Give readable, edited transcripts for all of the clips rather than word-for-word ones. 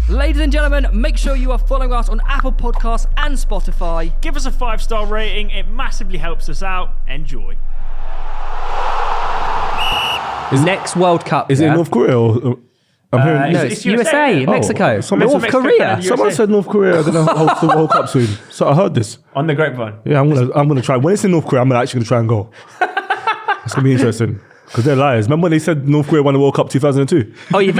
Ladies and gentlemen, make sure you are following us on Apple Podcasts and Spotify. Give us a 5-star rating. It massively helps us out. Enjoy. Next World Cup. Is it North Korea or... I'm hearing no, it's USA, Mexico, North Korea. Someone said North Korea are going to host the World Cup soon. So I heard this. On the grapevine. Yeah, I'm gonna try. When it's in North Korea, I'm actually going to try and go. It's going to be interesting. Because they're liars. Remember when they said North Korea won the World Cup 2002? Oh, did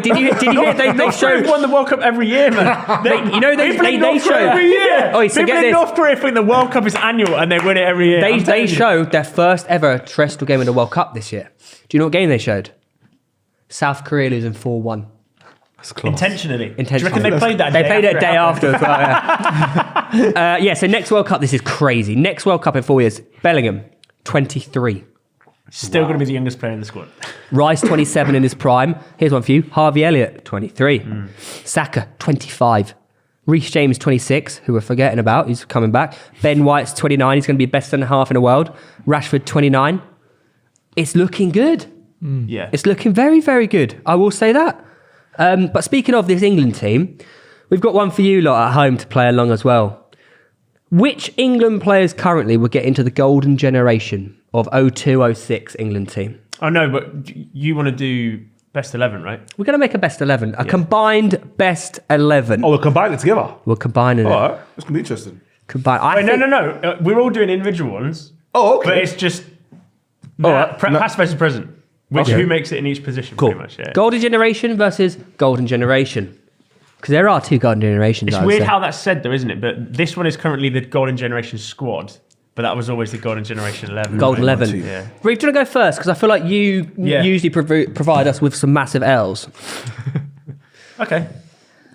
you hear they showed... won the World Cup every year, man. They show every year. Oh, so people in North Korea think the World Cup is annual and they win it every year. They showed their first ever terrestrial game in the World Cup this year. Do you know what game they showed? South Korea losing 4-1. That's class. Intentionally. Do you reckon they played that? They played it a day after as well. Yeah. So next World Cup, this is crazy. Next World Cup in 4 years. Bellingham, 23. Still going to be the youngest player in the squad. Rice, 27 in his prime. Here's one for you. Harvey Elliott, 23. Saka, 25. Reece James, 26, who we're forgetting about. He's coming back. Ben White's 29. He's going to be best centre half in the world. Rashford, 29. It's looking good. Yeah. It's looking very, very good. I will say that. But speaking of this England team, we've got one for you lot at home to play along as well. Which England players currently will get into the golden generation of 02-06 England team? Oh, no, but you want to do best 11, right? We're going to make a best 11. A combined best 11. Oh, we'll combine it together. We're combining it. All right. It's going to be interesting. No. We're all doing individual ones. Oh, okay. But it's just past versus present. Who makes it in each position, cool. pretty much, yeah. Golden generation versus golden generation. Because there are two golden generations. It's weird how that's said, though, isn't it? But this one is currently the golden generation squad, but that was always the golden generation 11. Golden 11. Yeah. Reeve, do you want to go first? Because I feel like you usually provide us with some massive L's. Okay.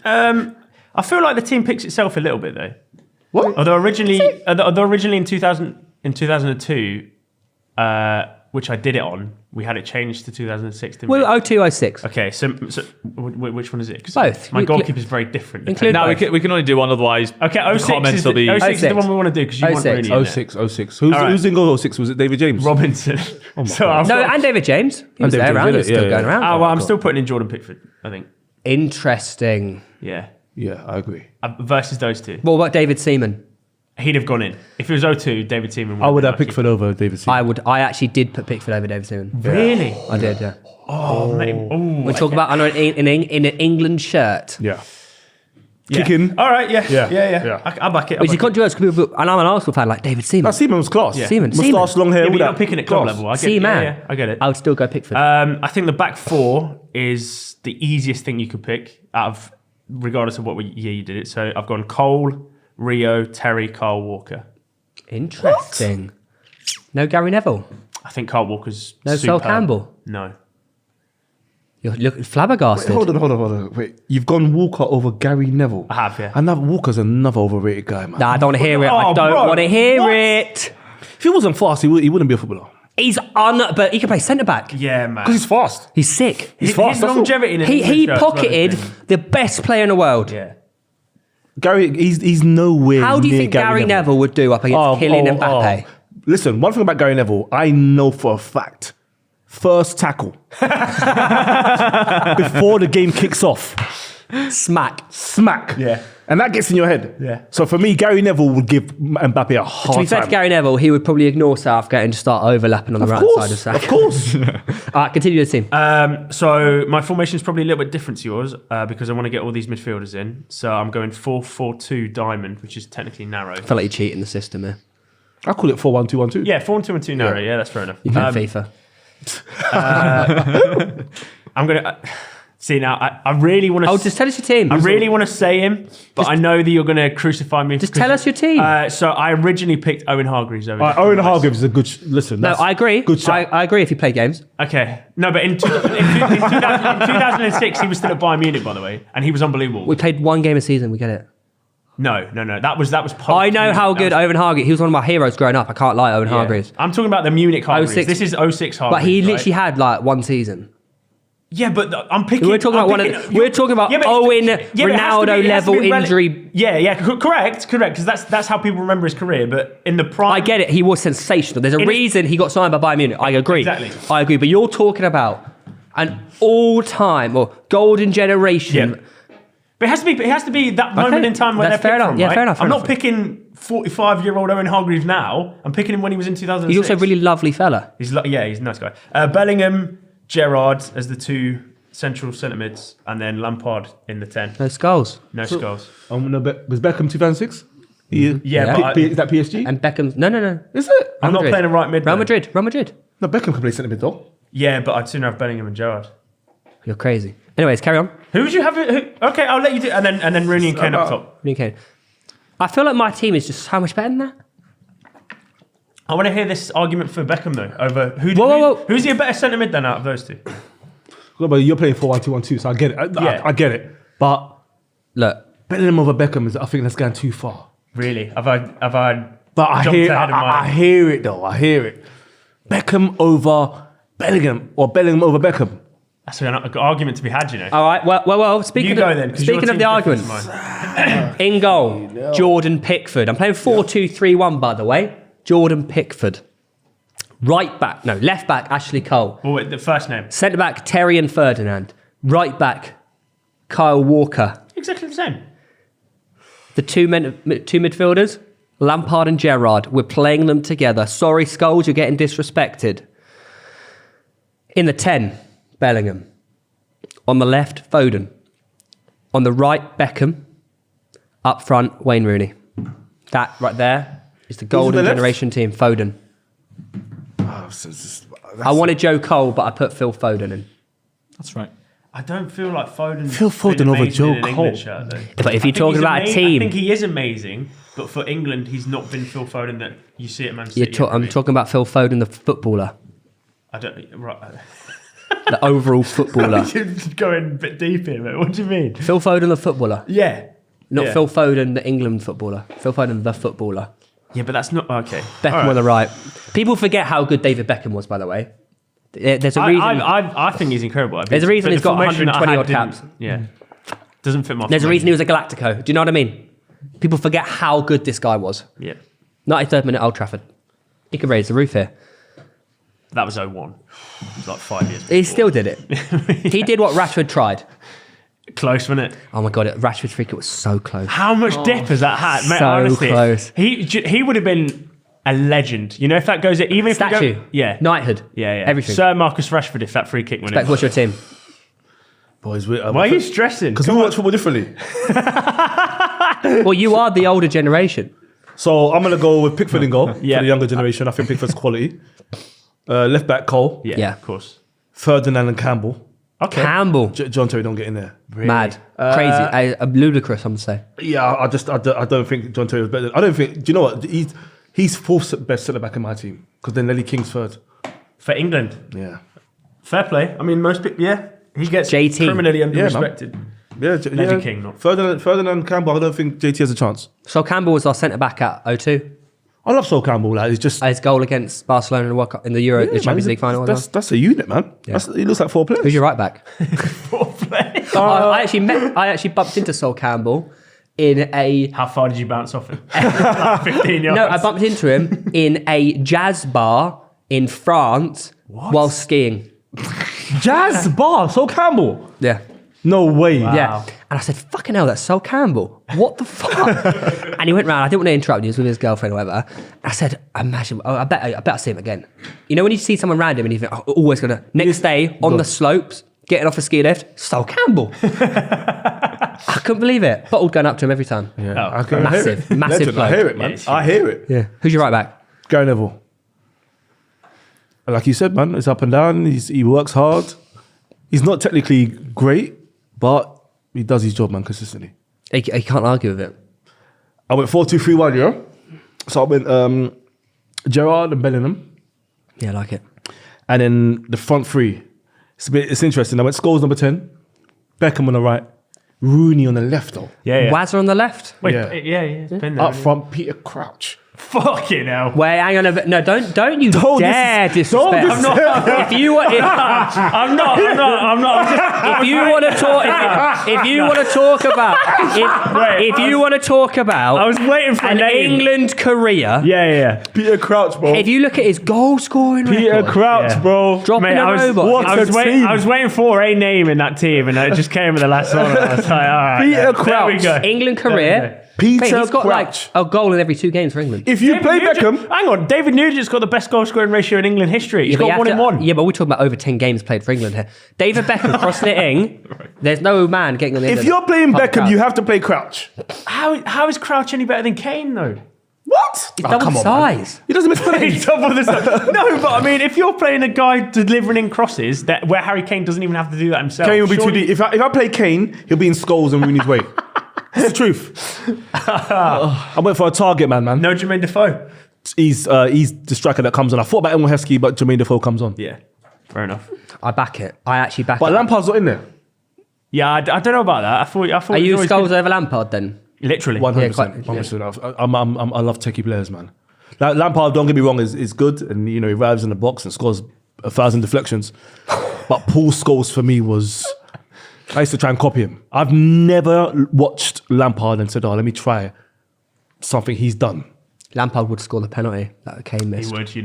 I feel like the team picks itself a little bit, though. What? Although originally in 2002, which I did it on, we had it changed to 2006, didn't we? Well, 02-06. Okay, so which one is it? 'Cause both. My goalkeeper's very different. Include we can only do one, otherwise okay, 06 comments will be... 06 is the one we want to do, because you want Rooney in 06. Who's in goal 06? Was it David James? Robinson. And David James. He was there around. He's still going around. Oh, well, I'm still putting in Jordan Pickford, I think. Interesting. Yeah. Yeah, I agree. Versus those two. What about David Seaman? He'd have gone in. If it was 02, David Seaman would I would have been Pickford over David Seaman. I actually did put Pickford over David Seaman. Really? I did, yeah. Oh, mate. We're talking about in an England shirt. Yeah. Kicking. All right, yeah. Yeah. I'll back it. Which is controversial, and I'm an Arsenal fan like David Seaman. Seaman was class. Yeah. Seaman. Moustache, long hair. Yeah, but all you're that. not picking at club level. I get it. Seaman. Yeah, I get it. I would still go Pickford. I think the back four is the easiest thing you could pick out of, regardless of what year you did it. So I've gone Cole, Rio, Terry, Kyle Walker. Interesting. What? No Gary Neville? I think Kyle Walker's No Sol Campbell? No. You're looking flabbergasted. Hold on. Wait, you've gone Walker over Gary Neville. I have, yeah. And Walker's another overrated guy, man. Nah, I don't want to hear it. I don't want to hear it. If he wasn't fast, he wouldn't be a footballer. But he can play centre back. Yeah, man. Because he's fast. He's sick. He's fast. His longevity in He pocketed the best player in the world. Yeah. Gary, he's nowhere. How do you think Gary Neville would do up against Kylian Mbappe? Listen, one thing about Gary Neville, I know for a fact. First tackle. Before the game kicks off. Smack. Yeah. And that gets in your head. Yeah. So for me, Gary Neville would give Mbappe a hard time. To be fair to Gary Neville, he would probably ignore Southgate and just start overlapping on the right side of Saka. Of course. All right, continue the team. So my formation is probably a little bit different to yours because I want to get all these midfielders in. So I'm going 4-4-2 diamond, which is technically narrow. I feel like you're cheating the system here. I call it 4-1-2-1-2. Yeah, 4-2-1-2 narrow. Yeah, that's fair enough. You can FIFA. I'm going to... See, now, I really want to... Oh, just tell us your team. I really want to say him, but I know that you're going to crucify me. Just tell us your team. So I originally picked Owen Hargreaves over Owen Hargreaves is a good... Listen, no, I agree. Good shot. I agree if you play games. Okay. No, but in 2006, he was still at Bayern Munich, by the way, and he was unbelievable. We played one game a season, we get it. No. That was post. I know how good Owen Hargreaves... He was one of my heroes growing up. I can't lie, Owen Hargreaves. I'm talking about the Munich Hargreaves. 06. This is 06 Hargreaves. But he literally had like one season. Yeah, but I'm picking... We're talking about Owen Ronaldo level injury. Yeah, correct, because that's how people remember his career. But in the prime... I get it, he was sensational. There's a reason he got signed by Bayern Munich. I agree. Exactly. I agree, but you're talking about an all-time or golden generation But it has to be that moment in time where That's they're fair picked enough. from, Yeah, right? fair enough, fair I'm not enough. picking 45-year-old Owen Hargreaves now. I'm picking him when he was in 2006. He's also a really lovely fella. He's a nice guy. Bellingham, Gerrard as the two central centre mids, and then Lampard in the 10. No skulls. No skulls. Was Beckham 2006? Yeah, but Is that PSG? And Beckham. No. Is it? I'm not Madrid. playing a right mid. Real though. Madrid. No, Beckham can play centre mid though. Yeah, but I'd sooner have Bellingham and Gerrard. You're crazy. Anyways, carry on. Who would you have? Okay, I'll let you do. And then Rooney and Kane up top. Okay. I feel like my team is just so much better than that. I want to hear this argument for Beckham though. Over Whoa. who's the better centre mid then out of those two? No, but you're playing 4-1-2-1-2, so I get it. I get it. But Look, Bellingham over Beckham I think that's going too far. Really? Have I? But I jumped hear, ahead of I mine? hear it though. I hear it. Beckham over Bellingham or Bellingham over Beckham. That's an argument to be had, you know. all right. Well. Speaking You go of, then, 'cause your speaking of the team's different arguments, to mine. in goal, Jordan Pickford. I'm playing 4-2-3-1, by the way. Jordan Pickford. Left back, Ashley Cole. Well, wait, the first name. Centre back, Terry and Ferdinand. Right back, Kyle Walker. Exactly the same. The two midfielders, Lampard and Gerrard. We're playing them together. Sorry, Scholes, you're getting disrespected. In the 10, Bellingham. On the left, Foden. On the right, Beckham. Up front, Wayne Rooney. That right there is the golden the left? generation team, Foden. I wanted Joe Cole, but I put Phil Foden in. That's right. I don't feel like Foden. Phil Foden over Joe Cole. But if you're talking about a team, I think he is amazing. But for England, he's not been Phil Foden that you see at Man City. I'm talking about Phil Foden, the footballer, I don't. Right. the overall footballer. You're going a bit deep here, mate. What do you mean? Phil Foden, the footballer. Yeah. Not Yeah. Phil Foden, the England footballer. Phil Foden, the footballer. Yeah, but that's not okay. Beckham All right. on the right. People forget how good David Beckham was, by the way. There's a reason. I think he's incredible. There's a reason But he's the got formation that I 120 had odd didn't- caps. Yeah. Doesn't fit my There's a reason he formation. was a Galactico. Do you know what I mean? People forget how good this guy was. Yeah. 93rd minute, Old Trafford. He could raise the roof here. That was 01. It was like 5 years He before. still did it. He did what Rashford tried. Close, wasn't it? Oh my God, Rashford's free kick was so close. How much dip has that had? Mate, So honestly, close. He would have been a legend. You know, if that goes, even if we Statue. go, yeah. Knighthood. Yeah. Everything. Sir Marcus Rashford, if that free kick went in. Spec, what's your team? Boys, Why are you stressing? Because we watch football differently. Well, you are the older generation. So I'm gonna go with Pickford in goal Yeah. for the younger generation. I think Pickford's quality. Left back Cole, Yeah, Yeah. of course. Ferdinand and Campbell. Okay. Campbell. John Terry don't get in there. Mad. Crazy. Ludicrous, I'm going to say. Yeah, I don't think John Terry was better. I don't think. Do you know what? He's fourth best centre back in my team because then Nelly King's third. For England, Yeah. fair play. I mean, most people, he gets JT. criminally man. under-respected. Yeah, Nelly King, not. Ferdinand Campbell. I don't think JT has a chance. So Campbell was our centre back at 02. I love Sol Campbell. Like, he's just His goal against Barcelona in the World Cup, in the Euro, the man, Champions League final. That's a unit, man. He looks like four players. Who's your right back? Play. I actually bumped into Sol Campbell in a. How far did you bounce off him? Like 15 yards. No, I bumped into him in a jazz bar in France while skiing. Jazz bar, Sol Campbell. Yeah. No way. Yeah. And I said, fucking hell, that's Sol Campbell. What the fuck? And he went round. I didn't want to interrupt. He was with his girlfriend or whatever. I said, imagine, I bet I'll see him again. You know when you see someone random and you think, oh, always going to. Next day, on the slopes, getting off a ski lift, Sol Campbell. I couldn't believe it. Bottled gun up to him every time. Yeah. Oh, I can massive, hear it. massive Legend. I bloke. hear it, man. Yeah, I hear it. Yeah. Who's your right back? Gary Neville. Like you said, man, it's up and down. He works hard. He's not technically great, but he does his job, man, consistently. He can't argue with it. I went 4-2-3-1, yeah? So I went Gerrard and Bellingham. Yeah, I like it. And then the front three. It's interesting. I went Scholes number 10, Beckham on the right, Rooney on the left, though. Yeah. Wazza on the left. Wait, Yeah. yeah. It's been there. Up front, Peter Crouch. Fucking hell. Wait, hang on a bit. No, don't you Don't dare disrespect. don't If you want, I'm not. if you want to talk, if you want to talk about, if you want to talk about, I was waiting for a an name. England career. Yeah. Peter Crouch, bro. If you look at his goal scoring Peter record, Crouch, Yeah. bro. dropping Mate, a I was, robot. what I, was a waiting, team. I was waiting for a name in that team, and it just came with the last one. And I was like, all right. Peter There we Crouch. go. England There we career. go. Peter Mate, he's got Crouch. like a goal in every 2 games for England. If you David play Nugent- Beckham, hang on, David Nugent's got the best goal scoring ratio in England history. He's but you got have 1 in to- 1. Yeah, but we're talking about over 10 games played for England here. David Beckham crossing it in. There's no man getting on the end if of you're it. playing Apart from Beckham, you Crouch. have to play Crouch. How is Crouch any better than Kane though? What? He's double come on, size. man. He doesn't miss penalties. He's double the size. No, but I mean, if you're playing a guy delivering in crosses that where Harry Kane doesn't even have to do that himself, Kane will be too surely- deep. If I play Kane, he'll be in Scholes and Rooney's way. It's the truth. I went for a target man. No Jermaine Defoe. He's the striker that comes on. I thought about Emil Heskey, but Jermaine Defoe comes on. Yeah, fair enough. I back it. I actually back But it. Lampard's not in there. Yeah, I don't know about that. I thought. Are he you was Scholes always over Lampard then? good. Literally. 100%. quite- 100%. I love techie players, man. Like, Lampard, don't get me wrong, is good, and he arrives in the box and scores 1,000 deflections. But Paul Scholes for me was. I used to try and copy him. I've never watched Lampard and said, "Oh, let me try something he's done." Lampard would score the penalty that Kane He missed. would, He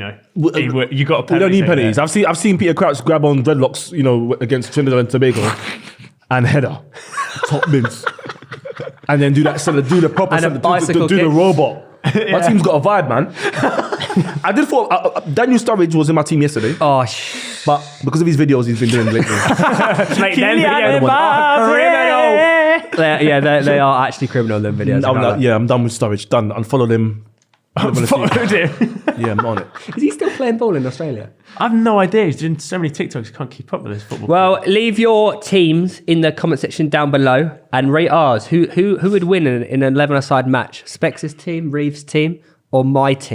would. You got a penalty. We don't need save penalties. there. I've seen Peter Crouch grab on dreadlocks, against Trinidad and Tobago, and header, top bins, and then do that. So do the proper, And a do bicycle the kick. robot. My team's got a vibe, man. I did thought Daniel Sturridge was in my team yesterday, Oh, but because of his videos he's been doing lately, Mate, them Kylian videos are criminal. They are actually criminal, them videos. I'm done with Sturridge. Done. Unfollowed him. Followed him. Yeah, I'm on it. Is he still playing ball in Australia? I've no idea. He's doing so many TikToks. Can't keep up with this football. Well, leave your teams in the comment section down below and rate ours. Who would win in an 11-a-side match? Specs' team, Reeves' team, or my team?